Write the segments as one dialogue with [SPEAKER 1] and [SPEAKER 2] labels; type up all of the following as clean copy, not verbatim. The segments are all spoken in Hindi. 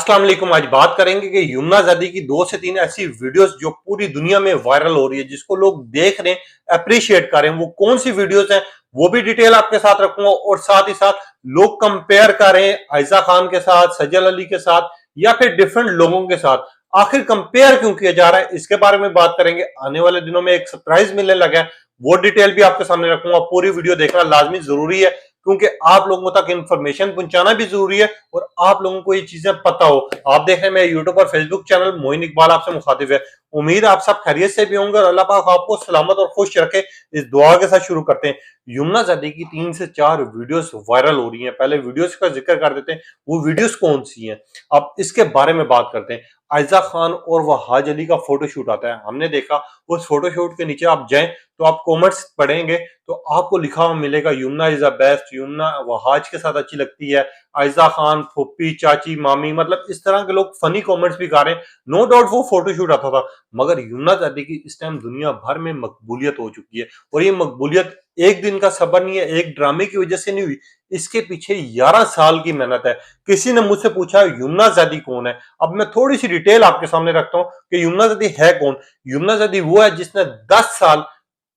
[SPEAKER 1] अस्सलाम वालेकुम। आज बात करेंगे कि यमुना ज़ैदी की 2 से 3 ऐसी वीडियोस जो पूरी दुनिया में वायरल हो रही है, जिसको लोग देख रहे हैं, अप्रिशिएट कर रहे हैं। वो कौन सी वीडियोस हैं वो भी डिटेल आपके साथ रखूंगा, और साथ ही साथ लोग कंपेयर कर रहे हैं आयजा खान के साथ, सजल अली के साथ, या फिर डिफरेंट लोगों के साथ। आखिर कंपेयर क्यों किया जा रहा है, इसके बारे में बात करेंगे। आने वाले दिनों में एक सरप्राइज मिलने लगा है, वो डिटेल भी आपके सामने रखूंगा। पूरी वीडियो देखना लाजमी जरूरी है, क्योंकि आप लोगों तक इंफॉर्मेशन पहुंचाना भी जरूरी है और आप लोगों को ये चीजें पता हो। आप देख रहे हैं मेरे यूट्यूब और फेसबुक चैनल मोइन इकबाल आपसे मुखातिब है। उम्मीद आप सब खैरियत से भी होंगे और अल्लाह पाक आपको सलामत और खुश रखे, इस दुआ के साथ शुरू करते हैं। यमुना ज़ैदी की 3 से 4 वीडियोस वायरल हो रही हैं। पहले वीडियोस का जिक्र कर देते हैं, वो वीडियोस कौन सी हैं, अब इसके बारे में बात करते हैं। आयजा खान और वहाज अली का फोटोशूट आता है, हमने देखा। उस फोटोशूट के नीचे आप जाएं तो आप कॉमेंट्स पढ़ेंगे तो आपको लिखा हुआ मिलेगा Yamuna is the best, Yamuna Wahaj के साथ अच्छी लगती है, आयजा खान फुप्पी चाची मामी, मतलब इस तरह के लोग फनी कमेंट्स भी कर रहे हैं। नो डाउट वो फोटोशूट आता था, मगर यमुना ज़ैदी की इस टाइम दुनिया भर में मकबूलियत हो चुकी है। और ये मकबूलियत एक दिन का सबर नहीं है, एक ड्रामे की वजह से नहीं हुई। इसके पीछे 11 साल की मेहनत है। किसी ने मुझसे पूछा यमुना ज़ैदी कौन है, अब मैं थोड़ी सी डिटेल आपके सामने रखता हूं कि यमुना ज़ैदी है कौन। यमुना ज़ैदी वो है जिसने 10 साल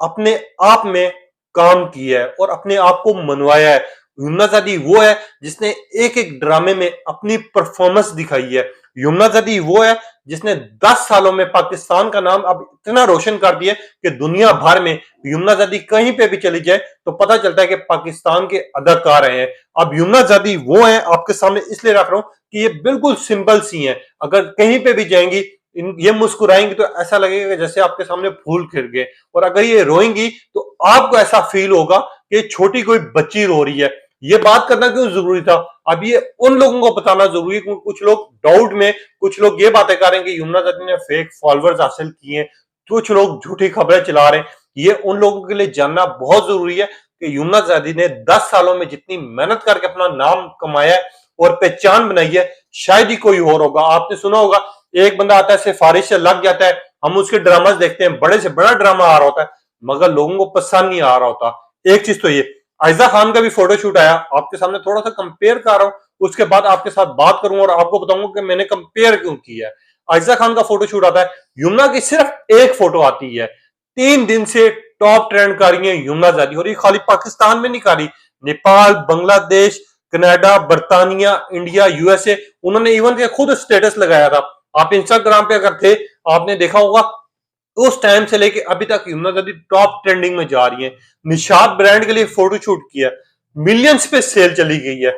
[SPEAKER 1] अपने आप में काम किया है और अपने आप को मनवाया है। यमुना ज़ैदी वो है जिसने एक एक ड्रामे में अपनी परफॉर्मेंस दिखाई है। यमुना ज़ैदी वो है जिसने 10 सालों में पाकिस्तान का नाम अब इतना रोशन कर दिया कि दुनिया भर में यमुना ज़ैदी कहीं पे भी चली जाए तो पता चलता है कि पाकिस्तान के अदाकार हैं। अब यमुना ज़ैदी वो है, आपके सामने इसलिए रख रहा हूं कि ये बिल्कुल सिंपल सी हैं। अगर कहीं पे भी जाएंगी, ये मुस्कुराएंगी तो ऐसा लगेगा जैसे आपके सामने फूल खिल गए, और अगर ये रोएंगी तो आपको ऐसा फील होगा कि छोटी कोई बच्ची रो रही है। ये बात करना क्यों जरूरी था, अब ये उन लोगों को बताना जरूरी है क्योंकि कुछ लोग डाउट में, कुछ लोग ये बातें कर रहे हैं कि यमुना ज़ैदी ने फेक फॉलोअर्स हासिल किए हैं, कुछ लोग झूठी खबरें चला रहे हैं। ये उन लोगों के लिए जानना बहुत जरूरी है कि यमुना ज़ैदी ने 10 सालों में जितनी मेहनत करके अपना नाम कमाया है और पहचान बनाई है, शायद ही कोई और होगा। आपने सुना होगा, एक बंदा आता है सिफारिश से लग जाता है, हम उसके ड्रामास देखते हैं, बड़े से बड़ा ड्रामा आ रहा होता है मगर लोगों को पसंद नहीं आ रहा होता। एक चीज तो ये, आयजा खान का भी फोटोशूट आया, आपके सामने थोड़ा सा कंपेयर कर रहा हूं, उसके बाद आपके साथ बात करूंगा और आपको बताऊंगा कि मैंने कंपेयर क्यों किया है। आयजा खान का फोटोशूट आता है, यमुना की सिर्फ एक फोटो आती है। 3 दिन से टॉप ट्रेंड कर रही है यमुना ज़ैदी, और ये खाली पाकिस्तान में नहीं कर रही, नेपाल, बांग्लादेश, कनाडा, बर्तानिया, इंडिया, यूएसए, उन्होंने इवन के खुद स्टेटस लगाया था। आप इंस्टाग्राम पे अगर थे, आपने देखा होगा, उस टाइम से लेके अभी तक यमुना ज़ैदी टॉप ट्रेंडिंग में जा रही है। निशाद ब्रांड के लिए फोटोशूट किया, मिलियंस पे सेल चली गई है।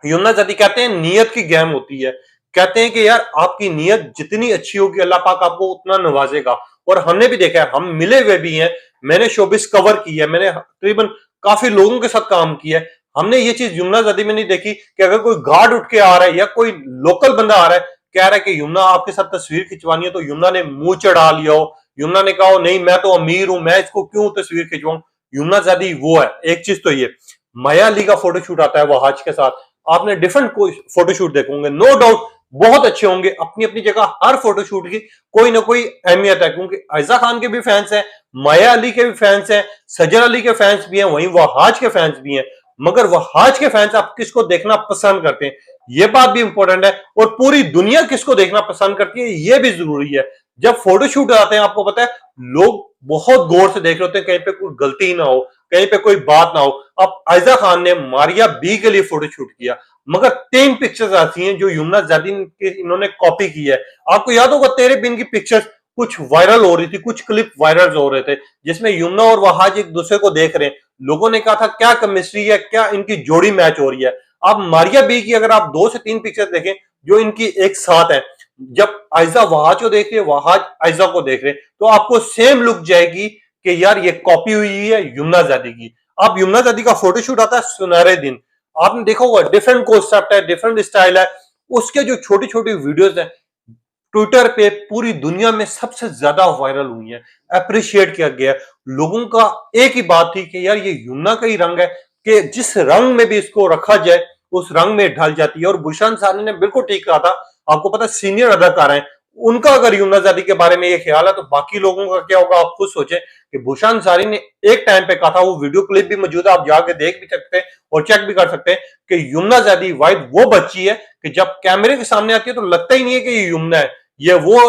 [SPEAKER 1] यमुना ज़ैदी कहते हैं नीयत की गेम होती है, कहते हैं कि यार आपकी नीयत जितनी अच्छी होगी अल्लाह पाक आपको उतना नवाजेगा। और हमने भी देखा है, हम मिले हुए भी हैं, मैंने शोबिस कवर की है, मैंने तकरीबन काफी लोगों के साथ काम किया है। हमने ये चीज यमुना ज़ैदी में नहीं देखी कि अगर कोई गार्ड उठ के आ रहा है या कोई लोकल बंदा आ रहा है कह रहा है कि यमुना आपके साथ तस्वीर खिंचवानी है, तो यमुना ने मुंह चढ़ा लिया हो, यमुना ने कहा नहीं मैं तो अमीर हूं, मैं इसको क्यों तस्वीर खिंचवाऊं। यमुना ज़ैदी वो है। एक चीज तो ये, माया अली का फोटोशूट आता है वहाज के साथ, आपने डिफरेंट फोटोशूट देखोगे, नो डाउट बहुत अच्छे होंगे अपनी अपनी जगह। हर फोटोशूट की कोई ना कोई अहमियत है, क्योंकि आयजा खान के भी फैंस हैं, माया अली के भी फैंस हैं, सजल अली के फैंस भी हैं, वहीं वहाज के फैंस भी हैं। मगर वहाज के फैंस आप किसको देखना पसंद करते हैं, ये बात भी इंपॉर्टेंट है। और पूरी दुनिया किसको देखना पसंद करती है, ये भी जरूरी है। जब फोटोशूट आते हैं, आपको पता है लोग बहुत गौर से देख रहे होते हैं, कहीं पे कोई गलती ना हो, कहीं पे कोई बात ना हो। अब आयजा खान ने मारिया बी के लिए फोटोशूट किया, मगर 3 पिक्चर्स ऐसी हैं जो यमुना ज़ैदी के इन्होंने कॉपी की है। आपको याद होगा तेरे बिन की पिक्चर्स कुछ वायरल हो रही थी, कुछ क्लिप वायरल हो रहे थे जिसमें यमुना और वहाज एक दूसरे को देख रहे हैं। लोगों ने कहा था क्या केमिस्ट्री है, क्या इनकी जोड़ी मैच हो रही है। अब मारिया बी की अगर आप 2 से 3 पिक्चर देखें जो इनकी एक साथ है, जब आयजा वहाज को देख रहे हैं, वहाज आयजा को देख रहे हैं, तो आपको सेम लुक जाएगी कि यार ये कॉपी हुई है यमुना ज़ैदी की। अब यमुना ज़ैदी का फोटोशूट आता है सुनहरे दिन, आपने देखा होगा डिफरेंट कॉन्सेप्ट है, डिफरेंट स्टाइल है, उसके जो छोटी छोटी वीडियोस हैं ट्विटर पे पूरी दुनिया में सबसे ज्यादा वायरल हुई है, अप्रिशिएट किया गया। लोगों का एक ही बात थी कि यार ये यमुना का ही रंग है, कि जिस रंग में भी इसको रखा जाए उस रंग में ढल जाती है। और भूषण सानी ने बिल्कुल ठीक कहा था, आपको पता सीनियर अदाकार हैं, उनका अगर यमुना ज़ैदी के बारे में ये ख्याल है तो बाकी लोगों का क्या होगा। आप खुद सोचें कि भूषण सानी ने एक टाइम पे कहा था, वो वीडियो क्लिप भी मौजूद है, आप जाके देख भी सकते हैं और चेक भी कर सकते हैं कि यमुना ज़ैदी वाहिद वो बच्ची है कि जब कैमरे के सामने आती है तो लगता ही नहीं है कि ये यमुना है, ये वो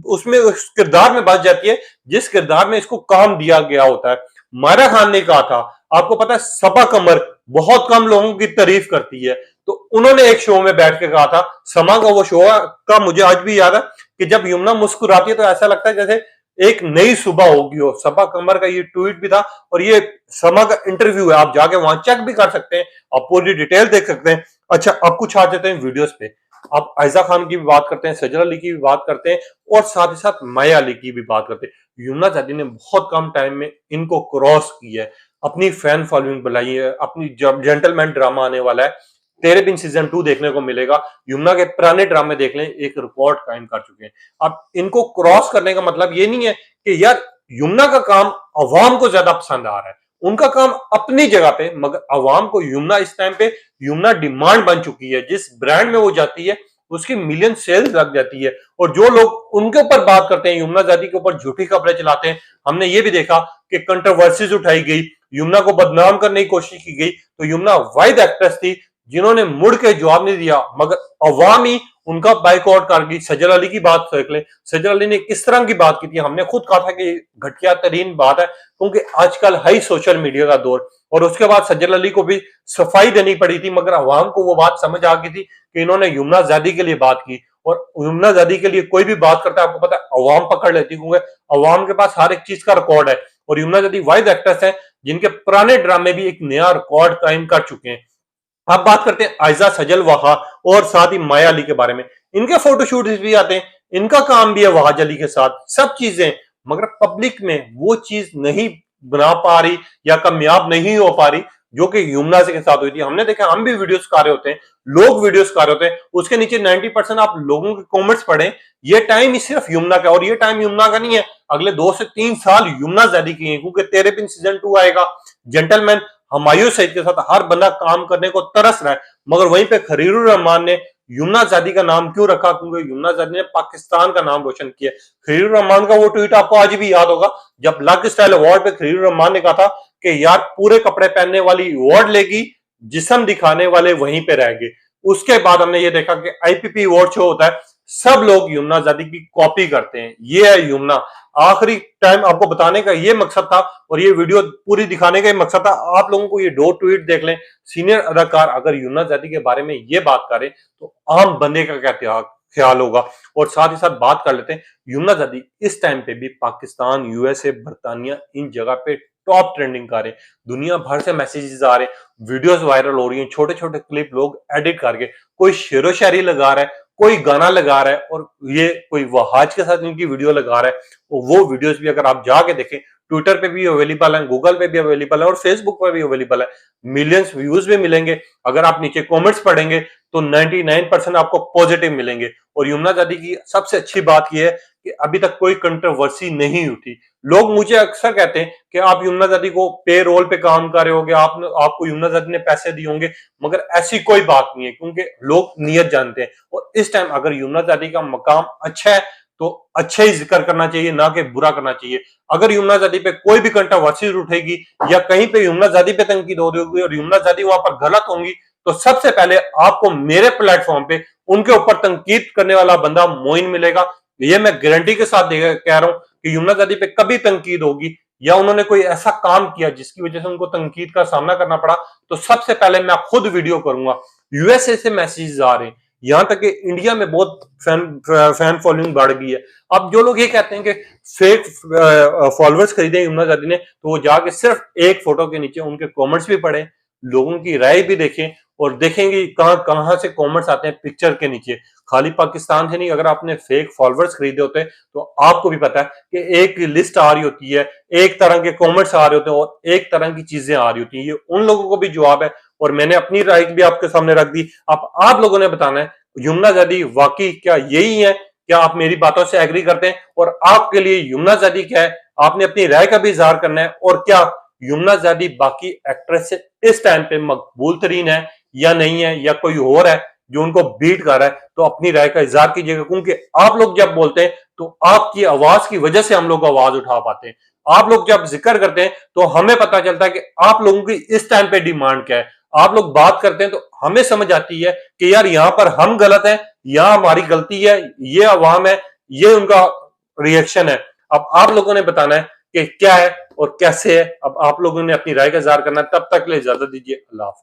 [SPEAKER 1] उसमें उस किरदार में बच जाती है जिस किरदार में इसको काम दिया गया होता है। मायरा खान ने कहा था, आपको पता है सबा कमर बहुत कम लोगों की तारीफ करती है, तो उन्होंने एक शो में बैठ के कहा था, समा का वो शो का मुझे आज भी याद है कि जब यमुना मुस्कुराती है तो ऐसा लगता है जैसे एक नई सुबह होगी हो। सबा कमर का ये ट्वीट भी था और ये समा का इंटरव्यू है, आप जाके वहां चेक भी कर सकते हैं, आप पूरी डिटेल देख सकते हैं। अच्छा, अब कुछ आ जाते हैं वीडियोस पे। आप आयजा खान की भी बात करते हैं, सजल अली की भी बात करते हैं और साथ ही साथ माया अली की भी बात करते हैं। यमुना जादी ने बहुत कम टाइम में इनको क्रॉस किया है, अपनी फैन फॉलोइंग बनाई है, अपनी जब जेंटलमैन ड्रामा आने वाला है, तेरे बिन सीजन 2 देखने को मिलेगा। यमुना के पुराने ड्रामे देख लें, एक रिकॉर्ड कायम कर चुके हैं। अब इनको क्रॉस करने का मतलब ये नहीं है कि यार यमुना का काम अवाम को ज्यादा पसंद आ रहा है, उनका काम अपनी जगह पे, मगर अवाम को यमुना इस टाइम पे यमुना डिमांड बन चुकी है। जिस ब्रांड में वो जाती है उसकी मिलियन सेल्स लग जाती है। और जो लोग उनके ऊपर बात करते हैं, यमुना जादी के ऊपर झूठी खबरें चलाते हैं, हमने ये भी देखा कि कंट्रोवर्सीज उठाई गई, यमुना को बदनाम करने की कोशिश की गई, तो यमुना वाहिद एक्ट्रेस थी जिन्होंने मुड़ के जवाब नहीं दिया, मगर अवाम ही उनका बाइकआउट कर गई। सजल अली की बात देख लें, सजल अली ने किस तरह की बात की थी, हमने खुद कहा था कि घटिया तरीन बात है, क्योंकि आजकल है सोशल मीडिया का दौर। और उसके बाद सजल अली को भी सफाई देनी पड़ी थी, मगर अवाम को वो बात समझ आ गई थी कि इन्होंने यमुना जादी के लिए बात की। और यमुना जादी के लिए कोई भी बात करता है, आपको पता है अवाम पकड़ लेती, क्योंकि अवाम के पास हर एक चीज का रिकॉर्ड है। और यमुना जादी वाइड एक्ट्रेस है जिनके पुराने ड्रामे भी एक नया रिकॉर्ड कायम कर चुके हैं। अब बात करते हैं आयजा सजल वहा और साथ ही माया अली के बारे में। इनके फोटोशूट भी आते हैं, इनका काम भी है वहाज अली के साथ, सब चीजें, मगर पब्लिक में वो चीज नहीं बना पा रही या कामयाब नहीं हो पा रही जो कि यमुना से के साथ हुई थी। हमने देखा, हम भी वीडियोस कर रहे होते हैं, लोग वीडियोस कर रहे होते हैं, उसके नीचे 90% आप लोगों के कमेंट्स पढ़ें, ये टाइम ही सिर्फ यमुना का, और ये टाइम यमुना का नहीं है, अगले 2 से 3 साल यमुना जादी की है, क्योंकि तेरे बिन सीजन 2 आएगा, जेंटलमैन हुमायूं सईद के साथ हर बंदा काम करने को तरस रहा है। मगर वहीं पे खलीलुर रहमान ने यमुना जादी का नाम क्यों रखा, क्योंकि यमुना जादी ने पाकिस्तान का नाम रोशन किया। खलीलुर रहमान का वो ट्वीट आपको आज भी याद होगा, जब लक स्टाइल अवार्ड पे खलीलुर रहमान ने कहा था कि यार पूरे कपड़े पहनने वाली अवार्ड लेगी, जिस्म दिखाने वाले वहीं पे रह गए। उसके बाद हमने ये देखा कि आईपीपी अवार्ड शो होता है, सब लोग यमुना जादी की कॉपी करते हैं, ये है यमुना। आखिरी टाइम आपको बताने का ये मकसद था और ये वीडियो पूरी दिखाने का ये मकसद था। आप लोगों को ये 2 ट्वीट देख लें, सीनियर अदाकार अगर यमुना जादी के बारे में ये बात करें तो आम बंदे का क्या ख्याल होगा। और साथ ही साथ बात कर लेते हैं, यमुना जादी इस टाइम पे भी पाकिस्तान, यूएसए, बर्तानिया, इन जगह पे टॉप ट्रेंडिंग कर रहे हैं, दुनिया भर से मैसेजेस आ रहे हैं, वीडियोस वायरल हो रही हैं, छोटे छोटे क्लिप लोग एडिट करके, कोई शेरो शायरी लगा रहा है, कोई गाना लगा रहा है, और ये कोई वहाज के साथ इनकी वीडियो लगा रहा है। और वो वीडियोस भी अगर आप जाके देखें, ट्विटर पे भी अवेलेबल है, गूगल पे भी अवेलेबल है और फेसबुक पे भी अवेलेबल है, मिलियंस व्यूज भी मिलेंगे। अगर आप नीचे कमेंट्स पढ़ेंगे तो 99% आपको पॉजिटिव मिलेंगे। और यमुना जादी की सबसे अच्छी बात यह है कि अभी तक कोई कंट्रोवर्सी नहीं उठी। लोग मुझे अक्सर कहते हैं कि आप यमुना जादी को पे रोल पे काम कर रहे होगे, आपको यमुना जादी ने पैसे दिए होंगे, मगर ऐसी कोई बात नहीं है, क्योंकि लोग नियत जानते हैं। और इस टाइम अगर यमुना जादी का मकाम अच्छा है तो अच्छा ही जिक्र करना चाहिए, ना कि बुरा करना चाहिए। अगर यमुना जादी पे कोई भी कंट्रोवर्सी उठेगी या कहीं पे यमुना जादी पे तनकीद हो रही होगी और यमुना जादी वहां पर गलत होंगी, तो सबसे पहले आपको मेरे प्लेटफॉर्म पे उनके ऊपर तनकीद करने वाला बंदा मोइन मिलेगा। ये मैं गारंटी के साथ कह रहा हूं कि यमुना जादी पे कभी तनकीद होगी या उन्होंने कोई ऐसा काम किया जिसकी वजह से उनको तनकीद का सामना करना पड़ा, तो सबसे पहले मैं खुद वीडियो करूंगा। यूएसए से मैसेजेस आ रहे हैं, यहां तक कि इंडिया में बहुत फैन फॉलोइंग बढ़ गई है। अब जो लोग ये कहते हैं कि फेक फॉलोअर्स खरीदे यमुना जादी ने, तो वो जाके सिर्फ एक फोटो के नीचे उनके कमेंट्स भी पढ़े, लोगों की राय भी देखें और देखेंगे कहां कहां से कमेंट्स आते हैं पिक्चर के नीचे। खाली पाकिस्तान से नहीं, अगर आपने फेक फॉलोअर्स खरीदे होते तो आपको भी पता है कि एक लिस्ट आ रही होती है, एक तरह के कमेंट्स आ रहे होते हैं और एक तरह की चीजें आ रही होती हैं। ये उन लोगों को भी जवाब है और मैंने अपनी राय भी आपके सामने रख दी। आप लोगों ने बताना है यमुना जादी वाकई क्या यही है, क्या आप मेरी बातों से एग्री करते हैं और आपके लिए यमुना जादी क्या है, आपने अपनी राय का भी इजहार करना है। और क्या यमुना जादी बाकी एक्ट्रेस से इस टाइम पे मकबूल तरीन है या नहीं है, या कोई और है जो उनको बीट कर रहा है, तो अपनी राय का इजहार कीजिएगा, क्योंकि आप लोग जब बोलते हैं तो आपकी आवाज की वजह से हम लोग आवाज उठा पाते हैं। आप लोग जब जिक्र करते हैं तो हमें पता चलता है कि आप लोगों की इस टाइम पे डिमांड क्या है। आप लोग बात करते हैं तो हमें समझ आती है कि यार यहां पर हम गलत हैं, यहां हमारी गलती है, ये अवाम है, ये उनका रिएक्शन है। अब आप लोगों ने बताना है कि क्या है और कैसे है। अब आप लोगों ने अपनी राय का इज़हार करना है। तब तक के लिए इजाजत दीजिए। अल्लाह हाफिज।